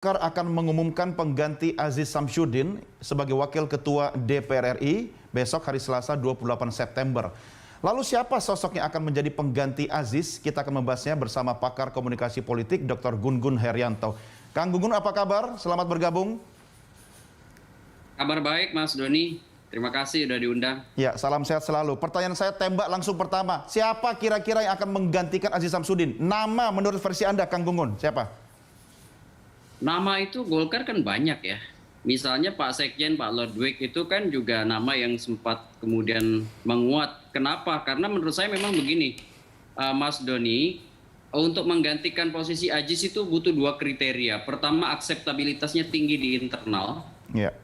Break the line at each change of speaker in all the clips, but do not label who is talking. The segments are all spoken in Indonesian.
Golkar akan mengumumkan pengganti Aziz Samsudin sebagai Wakil Ketua DPR RI besok hari Selasa 28 September. Lalu siapa sosok yang akan menjadi pengganti Aziz? Kita akan membahasnya bersama pakar komunikasi politik Dr. Gun-Gun Herianto. Kang Gun-Gun, apa kabar? Selamat bergabung.
Kabar baik Mas Doni, terima kasih sudah diundang.
Ya, salam sehat selalu. Pertanyaan saya tembak langsung pertama. Siapa kira-kira yang akan menggantikan Aziz Samsudin? Nama menurut versi Anda, Kang Gun-Gun, siapa?
Nama itu Golkar kan banyak ya. Misalnya Pak Sekjen, Pak Lodwig itu kan juga nama yang sempat kemudian menguat. Kenapa? Karena menurut saya memang begini, Mas Doni, untuk menggantikan posisi Aziz itu butuh dua kriteria. Pertama, akseptabilitasnya tinggi di internal.
Ya.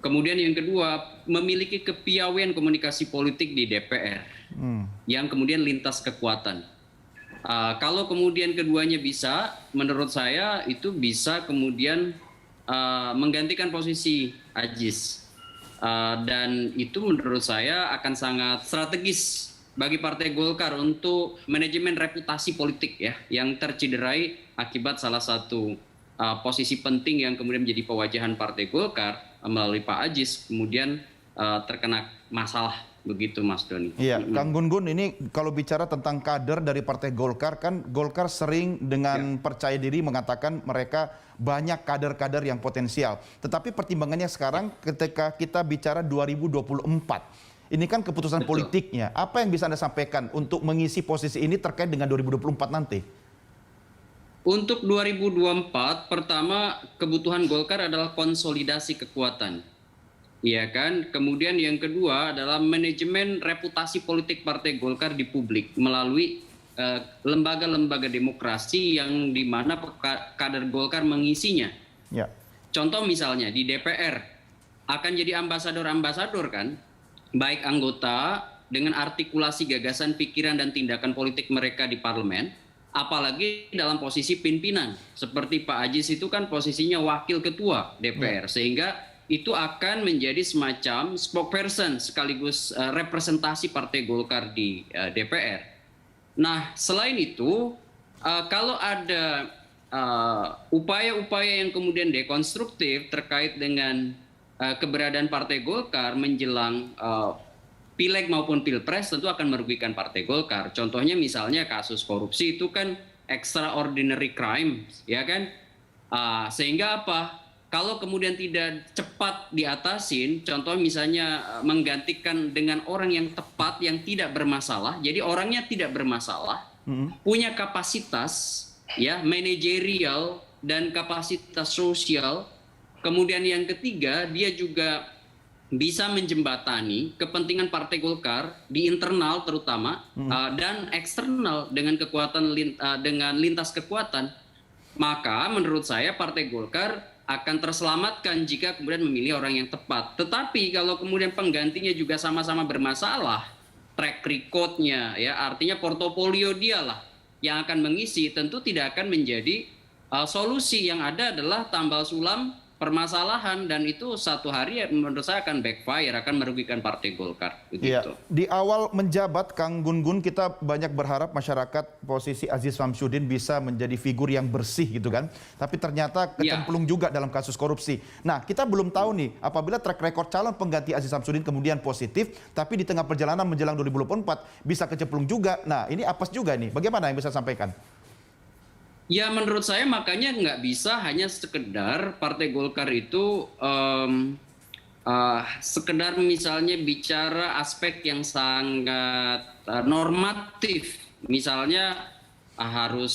Kemudian yang kedua, memiliki kepiawaian komunikasi politik di DPR. Yang kemudian lintas kekuatan. Kalau kemudian keduanya bisa, menurut saya itu bisa kemudian menggantikan posisi Aziz. Dan itu menurut saya akan sangat strategis bagi Partai Golkar untuk manajemen reputasi politik ya, yang tercederai akibat salah satu posisi penting yang kemudian menjadi pewajahan Partai Golkar melalui Pak Aziz kemudian terkena masalah. Begitu Mas Doni.
Iya, Kang Gun-Gun, ini kalau bicara tentang kader dari Partai Golkar, kan Golkar sering dengan percaya diri mengatakan mereka banyak kader-kader yang potensial. Tetapi pertimbangannya sekarang ketika kita bicara 2024, ini kan keputusan politiknya. Apa yang bisa Anda sampaikan untuk mengisi posisi ini terkait dengan 2024 nanti?
Untuk 2024, pertama kebutuhan Golkar adalah konsolidasi kekuatan. Iya kan, kemudian yang kedua adalah manajemen reputasi politik Partai Golkar di publik melalui lembaga-lembaga demokrasi yang dimana kader Golkar mengisinya. Ya. Contoh misalnya di DPR akan jadi ambasador-ambasador kan, baik anggota dengan artikulasi gagasan, pikiran dan tindakan politik mereka di parlemen, apalagi dalam posisi pimpinan. Seperti Pak Aziz itu kan posisinya wakil ketua DPR, sehingga itu akan menjadi semacam spokesperson sekaligus representasi Partai Golkar di DPR. Nah, selain itu, kalau ada upaya-upaya yang kemudian dekonstruktif terkait dengan keberadaan Partai Golkar menjelang pileg maupun pilpres, tentu akan merugikan Partai Golkar. Contohnya misalnya kasus korupsi itu kan extraordinary crime, ya kan? Sehingga apa? Kalau kemudian tidak cepat diatasin, contoh misalnya menggantikan dengan orang yang tepat, yang tidak bermasalah, jadi orangnya tidak bermasalah, punya kapasitas, ya manajerial dan kapasitas sosial. Kemudian yang ketiga, dia juga bisa menjembatani kepentingan Partai Golkar di internal terutama dan eksternal dengan kekuatan dengan lintas kekuatan. Maka menurut saya Partai Golkar akan terselamatkan jika kemudian memilih orang yang tepat. Tetapi kalau kemudian penggantinya juga sama-sama bermasalah, track record-nya, ya artinya portofolio dialah yang akan mengisi, tentu tidak akan menjadi solusi. Yang ada adalah tambal sulam permasalahan, dan itu satu hari menurut saya akan backfire, akan merugikan Partai Golkar.
Ya, di awal menjabat Kang Gun-Gun, kita banyak berharap masyarakat posisi Aziz Samsudin bisa menjadi figur yang bersih gitu kan. Tapi ternyata kecemplung juga dalam kasus korupsi. Nah, kita belum tahu nih apabila track record calon pengganti Aziz Samsudin kemudian positif, tapi di tengah perjalanan menjelang 2024 bisa kecemplung juga. Nah, ini apes juga nih. Bagaimana yang bisa sampaikan?
Ya menurut saya makanya nggak bisa hanya sekedar Partai Golkar itu sekedar misalnya bicara aspek yang sangat normatif, misalnya harus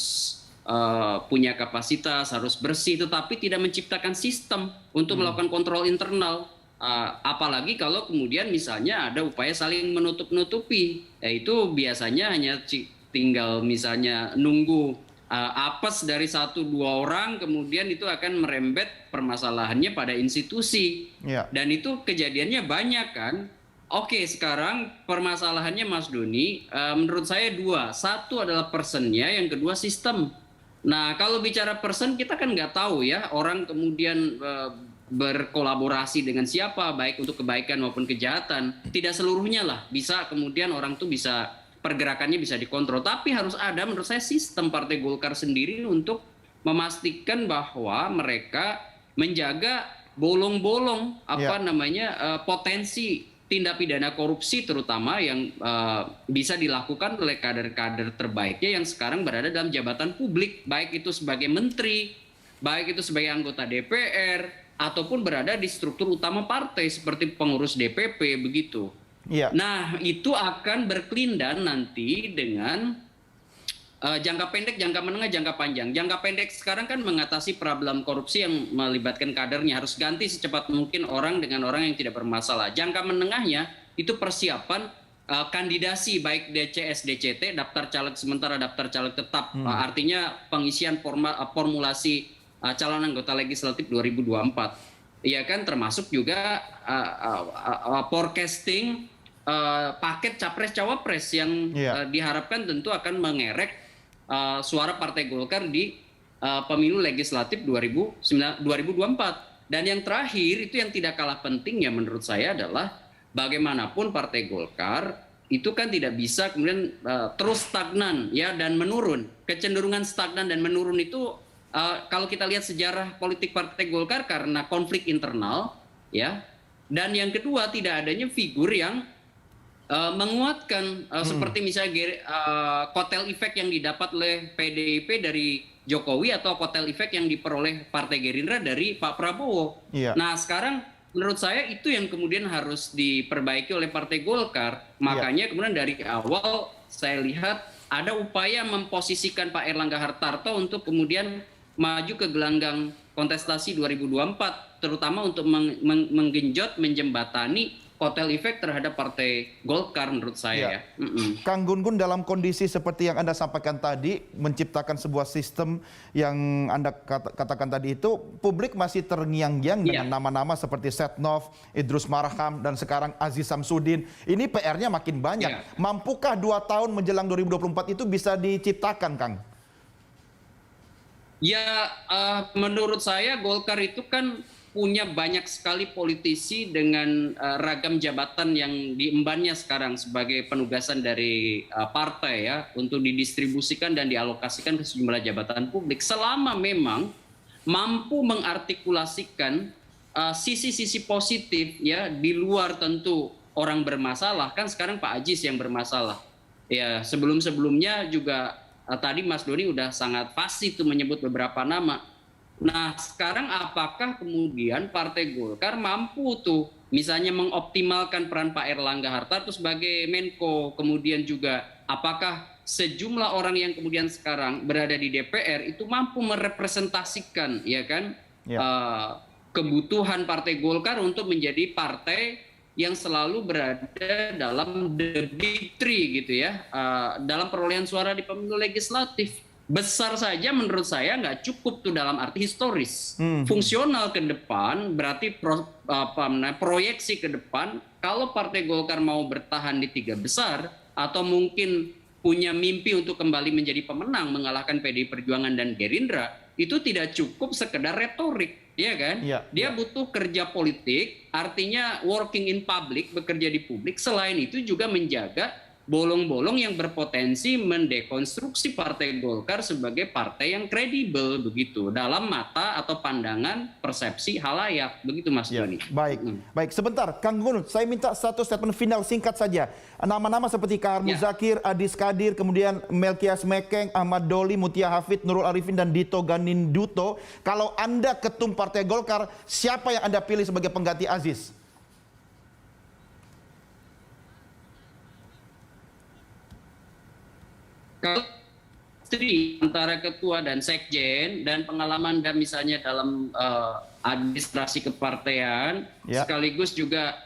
punya kapasitas, harus bersih, tetapi tidak menciptakan sistem untuk melakukan kontrol internal. Apalagi kalau kemudian misalnya ada upaya saling menutup-nutupi, itu biasanya hanya tinggal misalnya nunggu apes dari 1-2 orang, kemudian itu akan merembet permasalahannya pada institusi. Dan itu kejadiannya banyak kan. Oke, sekarang permasalahannya Mas Doni, menurut saya dua. Satu adalah personnya, yang kedua sistem. Nah, kalau bicara person, kita kan nggak tahu ya orang kemudian berkolaborasi dengan siapa, baik untuk kebaikan maupun kejahatan. Tidak seluruhnya lah bisa kemudian orang tuh bisa pergerakannya bisa dikontrol, tapi harus ada menurut saya sistem Partai Golkar sendiri untuk memastikan bahwa mereka menjaga bolong-bolong potensi tindak pidana korupsi terutama yang bisa dilakukan oleh kader-kader terbaiknya yang sekarang berada dalam jabatan publik, baik itu sebagai menteri, baik itu sebagai anggota DPR, ataupun berada di struktur utama partai seperti pengurus DPP begitu.
Iya.
Nah, itu akan berkelindan nanti dengan jangka pendek, jangka menengah, jangka panjang. Jangka pendek sekarang kan mengatasi problem korupsi yang melibatkan kadernya, harus ganti secepat mungkin orang dengan orang yang tidak bermasalah. Jangka menengahnya itu persiapan kandidasi baik DCS, DCT, daftar caleg sementara, daftar caleg tetap. Artinya pengisian formulasi calon anggota legislatif 2024. Iya kan, termasuk juga forecasting paket capres-cawapres yang diharapkan tentu akan mengerek suara Partai Golkar di pemilu legislatif 2024. Dan yang terakhir itu yang tidak kalah pentingnya menurut saya adalah bagaimanapun Partai Golkar itu kan tidak bisa kemudian terus stagnan ya dan menurun. Kecenderungan stagnan dan menurun itu kalau kita lihat sejarah politik Partai Golkar karena konflik internal ya. Dan yang kedua tidak adanya figur yang menguatkan seperti misalnya kotel efek yang didapat oleh PDIP dari Jokowi atau kotel efek yang diperoleh Partai Gerindra dari Pak Prabowo. Iya. Nah sekarang menurut saya itu yang kemudian harus diperbaiki oleh Partai Golkar. Makanya kemudian dari awal saya lihat ada upaya memposisikan Pak Erlangga Hartarto untuk kemudian maju ke gelanggang kontestasi 2024, terutama untuk menggenjot, menjembatani kotel efek terhadap Partai Golkar menurut saya.
Kang Gun-Gun, dalam kondisi seperti yang Anda sampaikan tadi, menciptakan sebuah sistem yang Anda katakan tadi itu, publik masih terngiang-ngiang dengan nama-nama seperti Setnov, Idrus Marham, dan sekarang Aziz Samsudin. Ini PR-nya makin banyak. Mampukah 2 tahun menjelang 2024 itu bisa diciptakan, Kang?
Ya, menurut saya Golkar itu kan punya banyak sekali politisi dengan ragam jabatan yang diembannya sekarang sebagai penugasan dari partai ya untuk didistribusikan dan dialokasikan ke sejumlah jabatan publik. Selama memang mampu mengartikulasikan sisi-sisi positif ya di luar tentu orang bermasalah, kan sekarang Pak Aziz yang bermasalah. Ya, sebelum-sebelumnya juga tadi Mas Doni udah sangat pasti tuh menyebut beberapa nama. Nah, sekarang apakah kemudian Partai Golkar mampu tuh misalnya mengoptimalkan peran Pak Erlangga Hartarto sebagai Menko, kemudian juga apakah sejumlah orang yang kemudian sekarang berada di DPR itu mampu merepresentasikan ya kan kebutuhan Partai Golkar untuk menjadi partai yang selalu berada dalam the big three gitu ya, dalam perolehan suara di pemilu legislatif. Besar saja menurut saya nggak cukup tuh dalam arti historis. Fungsional ke depan berarti proyeksi ke depan kalau Partai Golkar mau bertahan di 3 besar atau mungkin punya mimpi untuk kembali menjadi pemenang mengalahkan PDI Perjuangan dan Gerindra, itu tidak cukup sekedar retorik, ya kan? Dia butuh kerja politik, artinya working in public, bekerja di publik. Selain itu juga menjaga bolong-bolong yang berpotensi mendekonstruksi Partai Golkar sebagai partai yang kredibel begitu dalam mata atau pandangan persepsi halayak begitu Mas Doni.
Baik, sebentar Kang Gun, saya minta satu statement final singkat saja. Nama-nama seperti Kahar Muzakir, Adis Kadir, kemudian Melkias Mekeng, Ahmad Doli, Mutia Hafid, Nurul Arifin dan Dito Ganinduto. Kalau Anda ketum Partai Golkar, siapa yang Anda pilih sebagai pengganti Aziz?
Kalau antara ketua dan sekjen dan pengalaman dan misalnya dalam administrasi kepartean sekaligus juga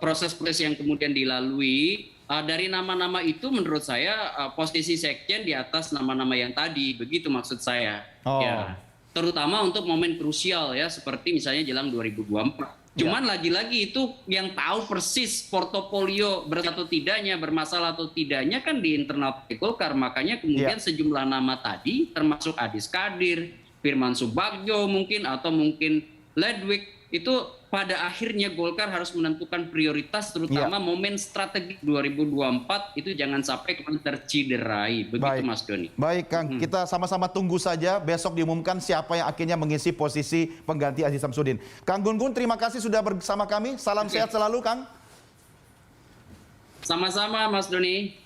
proses-proses yang kemudian dilalui dari nama-nama itu menurut saya posisi sekjen di atas nama-nama yang tadi begitu maksud saya ya terutama untuk momen krusial ya seperti misalnya jelang 2024. Cuman lagi-lagi itu yang tahu persis portofolio atau tidaknya, bermasalah atau tidaknya kan di internal Partai Golkar. Makanya kemudian sejumlah nama tadi termasuk Adis Kadir, Firman Subagjo mungkin atau mungkin Ledwig itu pada akhirnya Golkar harus menentukan prioritas, terutama momen strategi 2024 itu jangan sampai kemudian terciderai. Begitu Mas Doni.
Baik Kang, kita sama-sama tunggu saja besok diumumkan siapa yang akhirnya mengisi posisi pengganti Aziz Samsudin. Kang Gun-Gun, terima kasih sudah bersama kami. Salam sehat selalu Kang.
Sama-sama Mas Doni.